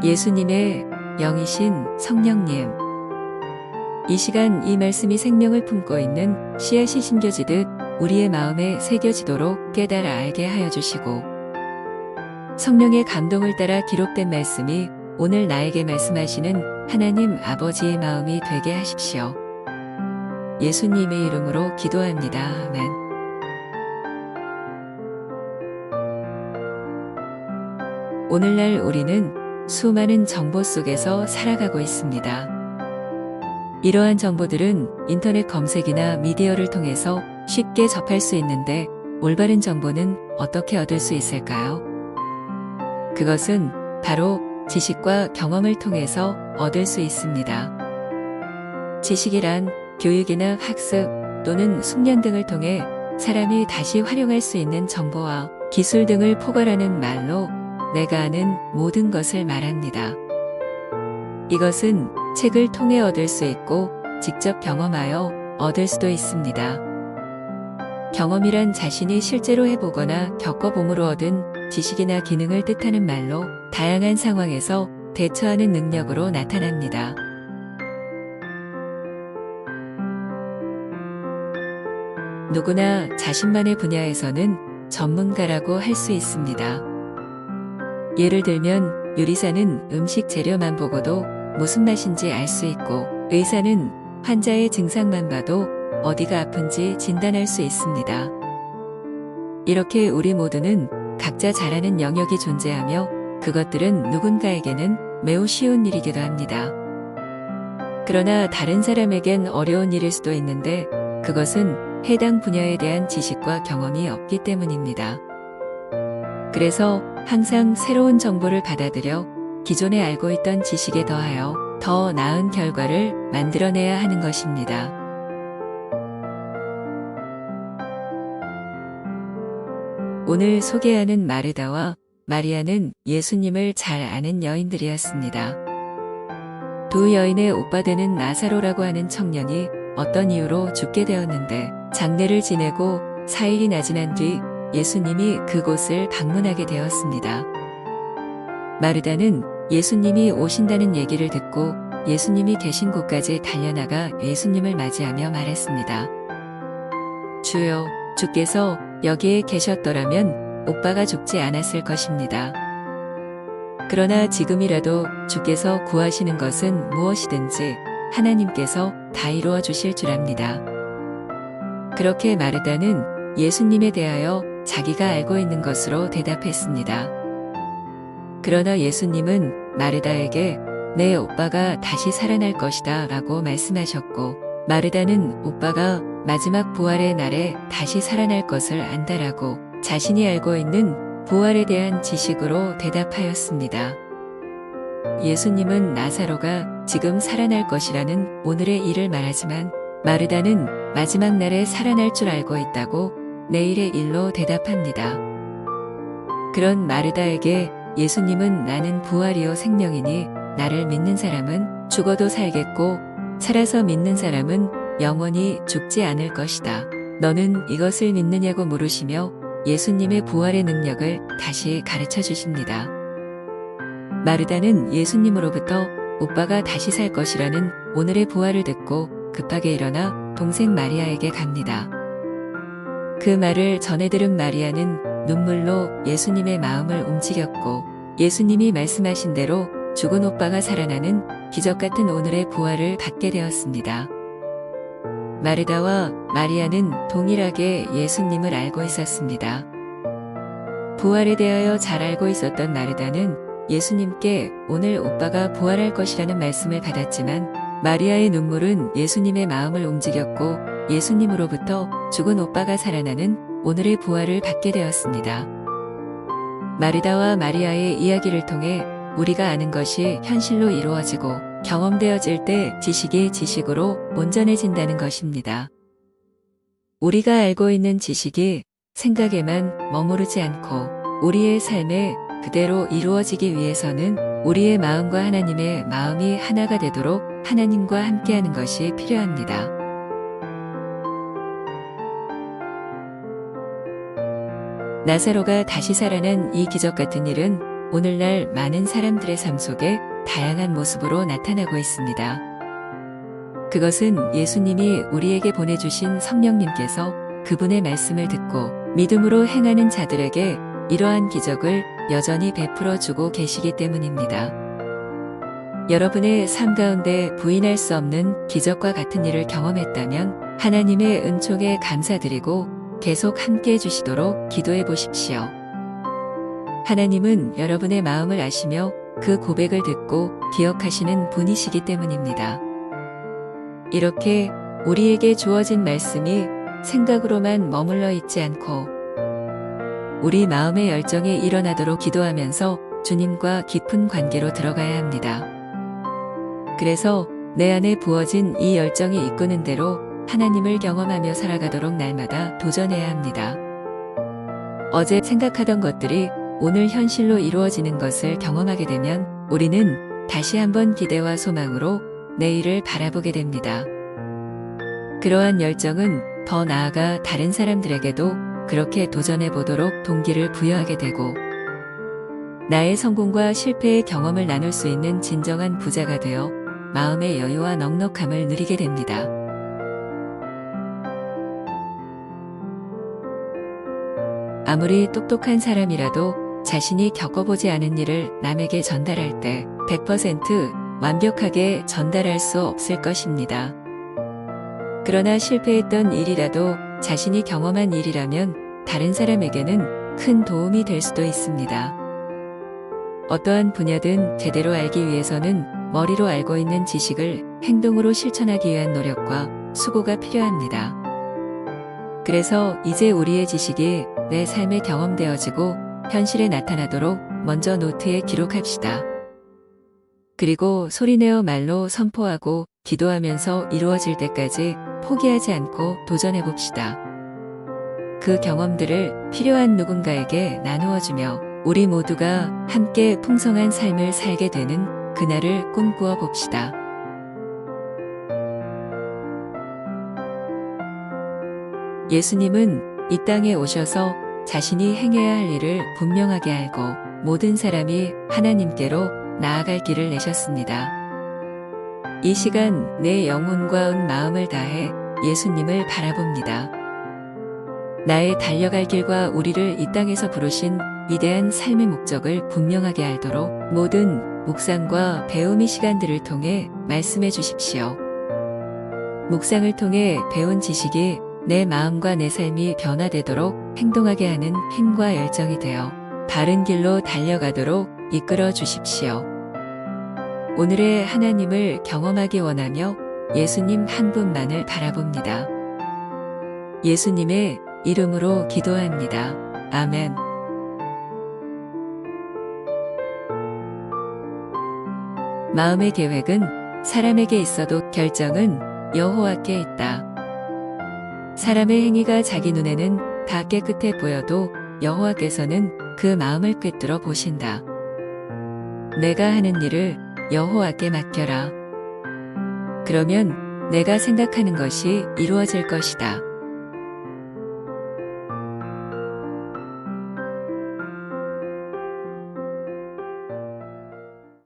예수님의 영이신 성령님, 이 시간 이 말씀이 생명을 품고 있는 씨앗이 심겨지듯 우리의 마음에 새겨지도록 깨달아 알게 하여 주시고, 성령의 감동을 따라 기록된 말씀이 오늘 나에게 말씀하시는 하나님 아버지의 마음이 되게 하십시오. 예수님의 이름으로 기도합니다. 아멘. 오늘날 우리는 수많은 정보 속에서 살아가고 있습니다. 이러한 정보들은 인터넷 검색이나 미디어를 통해서 쉽게 접할 수 있는데 올바른 정보는 어떻게 얻을 수 있을까요? 그것은 바로 지식과 경험을 통해서 얻을 수 있습니다. 지식이란 교육이나 학습 또는 숙련 등을 통해 사람이 다시 활용할 수 있는 정보와 기술 등을 포괄하는 말로 내가 아는 모든 것을 말합니다. 이것은 책을 통해 얻을 수 있고 직접 경험하여 얻을 수도 있습니다. 경험이란 자신이 실제로 해보거나 겪어봄으로 얻은 지식이나 기능을 뜻하는 말로 다양한 상황에서 대처하는 능력으로 나타납니다. 누구나 자신만의 분야에서는 전문가라고 할 수 있습니다. 예를 들면 요리사는 음식 재료만 보고도 무슨 맛인지 알 수 있고, 의사는 환자의 증상만 봐도 어디가 아픈지 진단할 수 있습니다. 이렇게 우리 모두는 각자 잘하는 영역이 존재하며 그것들은 누군가에게는 매우 쉬운 일이기도 합니다. 그러나 다른 사람에겐 어려운 일일 수도 있는데 그것은 해당 분야에 대한 지식과 경험이 없기 때문입니다. 그래서 항상 새로운 정보를 받아들여 기존에 알고 있던 지식에 더하여 더 나은 결과를 만들어내야 하는 것입니다. 오늘 소개하는 마르다와 마리아는 예수님을 잘 아는 여인들이었습니다. 두 여인의 오빠 되는 나사로라고 하는 청년이 어떤 이유로 죽게 되었는데 장례를 지내고 4일이나 지난 뒤 예수님이 그곳을 방문하게 되었습니다. 마르다는 예수님이 오신다는 얘기를 듣고 예수님이 계신 곳까지 달려나가 예수님을 맞이하며 말했습니다. 주여, 주께서 여기에 계셨더라면 오빠가 죽지 않았을 것입니다. 그러나 지금이라도 주께서 구하시는 것은 무엇이든지 하나님께서 다 이루어 주실 줄 압니다. 그렇게 마르다는 예수님에 대하여 자기가 알고 있는 것으로 대답했습니다. 그러나 예수님은 마르다에게 내 오빠가 다시 살아날 것이다 라고 말씀하셨고, 마르다는 오빠가 마지막 부활의 날에 다시 살아날 것을 안다라고 자신이 알고 있는 부활에 대한 지식으로 대답하였습니다. 예수님은 나사로가 지금 살아날 것이라는 오늘의 일을 말하지만 마르다는 마지막 날에 살아날 줄 알고 있다고 내일의 일로 대답합니다. 그런 마르다에게 예수님은 나는 부활이요 생명이니 나를 믿는 사람은 죽어도 살겠고 살아서 믿는 사람은 영원히 죽지 않을 것이다. 너는 이것을 믿느냐고 물으시며 예수님의 부활의 능력을 다시 가르쳐 주십니다. 마르다는 예수님으로부터 오빠가 다시 살 것이라는 오늘의 부활을 듣고 급하게 일어나 동생 마리아에게 갑니다. 그 말을 전해 들은 마리아는 눈물로 예수님의 마음을 움직였고 예수님이 말씀하신 대로 죽은 오빠가 살아나는 기적 같은 오늘의 부활을 받게 되었습니다. 마르다와 마리아는 동일하게 예수님을 알고 있었습니다. 부활에 대하여 잘 알고 있었던 마르다는 예수님께 오늘 오빠가 부활할 것이라는 말씀을 받았지만 마리아의 눈물은 예수님의 마음을 움직였고 예수님으로부터 죽은 오빠가 살아나는 오늘의 부활을 받게 되었습니다. 마르다와 마리아의 이야기를 통해 우리가 아는 것이 현실로 이루어지고 경험되어질 때 지식이 지식으로 온전해진다는 것입니다. 우리가 알고 있는 지식이 생각에만 머무르지 않고 우리의 삶에 그대로 이루어지기 위해서는 우리의 마음과 하나님의 마음이 하나가 되도록 하나님과 함께하는 것이 필요합니다. 나사로가 다시 살아난 이 기적 같은 일은 오늘날 많은 사람들의 삶 속에 다양한 모습으로 나타나고 있습니다. 그것은 예수님이 우리에게 보내주신 성령님께서 그분의 말씀을 듣고 믿음으로 행하는 자들에게 이러한 기적을 여전히 베풀어 주고 계시기 때문입니다. 여러분의 삶 가운데 부인할 수 없는 기적과 같은 일을 경험했다면 하나님의 은총에 감사드리고 계속 함께 해주시도록 기도해 보십시오. 하나님은 여러분의 마음을 아시며 그 고백을 듣고 기억하시는 분이시기 때문입니다. 이렇게 우리에게 주어진 말씀이 생각으로만 머물러 있지 않고 우리 마음의 열정이 일어나도록 기도하면서 주님과 깊은 관계로 들어가야 합니다. 그래서 내 안에 부어진 이 열정이 이끄는 대로 하나님을 경험하며 살아가도록 날마다 도전해야 합니다. 어제 생각하던 것들이 오늘 현실로 이루어지는 것을 경험하게 되면 우리는 다시 한번 기대와 소망으로 내일을 바라보게 됩니다. 그러한 열정은 더 나아가 다른 사람들에게도 그렇게 도전해 보도록 동기를 부여하게 되고 나의 성공과 실패의 경험을 나눌 수 있는 진정한 부자가 되어 마음의 여유와 넉넉함을 누리게 됩니다. 아무리 똑똑한 사람이라도 자신이 겪어보지 않은 일을 남에게 전달할 때 100% 완벽하게 전달할 수 없을 것입니다. 그러나 실패했던 일이라도 자신이 경험한 일이라면 다른 사람에게는 큰 도움이 될 수도 있습니다. 어떠한 분야든 제대로 알기 위해서는 머리로 알고 있는 지식을 행동으로 실천하기 위한 노력과 수고가 필요합니다. 그래서 이제 우리의 지식이 내 삶에 경험되어지고 현실에 나타나도록 먼저 노트에 기록합시다. 그리고 소리내어 말로 선포하고 기도하면서 이루어질 때까지 포기하지 않고 도전해 봅시다. 그 경험들을 필요한 누군가에게 나누어주며 우리 모두가 함께 풍성한 삶을 살게 되는 그날을 꿈꾸어 봅시다. 예수님은 이 땅에 오셔서 자신이 행해야 할 일을 분명하게 알고 모든 사람이 하나님께로 나아갈 길을 내셨습니다. 이 시간 내 영혼과 온 마음을 다해 예수님을 바라봅니다. 나의 달려갈 길과 우리를 이 땅에서 부르신 위대한 삶의 목적을 분명하게 알도록 모든 묵상과 배움의 시간들을 통해 말씀해 주십시오. 묵상을 통해 배운 지식이 내 마음과 내 삶이 변화되도록 행동하게 하는 힘과 열정이 되어 바른 길로 달려가도록 이끌어 주십시오. 오늘의 하나님을 경험하기 원하며 예수님 한 분만을 바라봅니다. 예수님의 이름으로 기도합니다. 아멘. 마음의 계획은 사람에게 있어도 결정은 여호와께 있다. 사람의 행위가 자기 눈에는 다 깨끗해 보여도 여호와께서는 그 마음을 꿰뚫어 보신다. 내가 하는 일을 여호와께 맡겨라. 그러면 내가 생각하는 것이 이루어질 것이다.